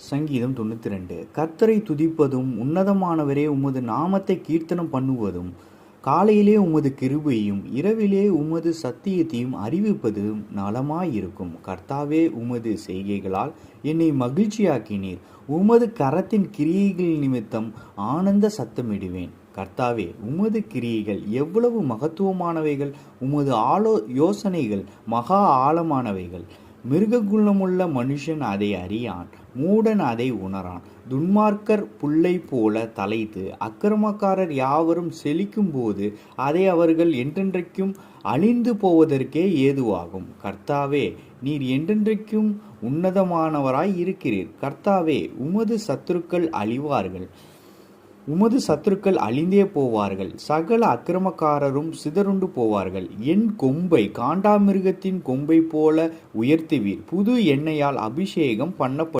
சங்கீதம் 92. கர்த்தரை துதிப்பதும் உன்னதமானவரே உமது நாமத்தை கீர்த்தனம் பண்ணுவதும் காலையிலே உமது கிருபையும் இரவிலே உமது சத்தியத்தையும் அறிவிப்பது நலமாயிருக்கும். கர்த்தாவே, உமது செய்கைகளால் என்னை மகிழ்ச்சியாக்கினீர். உமது கரத்தின் கிரியைகள் நிமித்தம் ஆனந்த சத்தமிடுவேன். கர்த்தாவே, உமது கிரியைகள் எவ்வளவு மகத்துவமானவைகள்! உமது யோசனைகள் மகா ஆழமானவைகள். மிருககுலமுள்ள மனுஷன் அதை அறியான், மூடன் அதை உணரான். துன்மார்க்கர் புல்லை போல தழைத்து அக்கிரமக்காரர் யாவரும் செழிக்கும்போது அதை அவர்கள் என்றென்றைக்கும் அழிந்து போவதற்கே ஏதுவாகும். கர்த்தாவே, நீர் என்றென்றைக்கும் உன்னதமானவராய் இருக்கிறீர். கர்த்தாவே, உமது சத்துருக்கள் அழிவார்கள், உமது சத்துருக்கள் அழிந்தே போவார்கள். சகல அக்கிரமக்காரரும் சிதறுண்டு போவார்கள். என் கொம்பை காண்டாமிருகத்தின் கொம்பை போல உயர்த்துவீர். புது எண்ணெயால் அபிஷேகம் பண்ணப்படும்.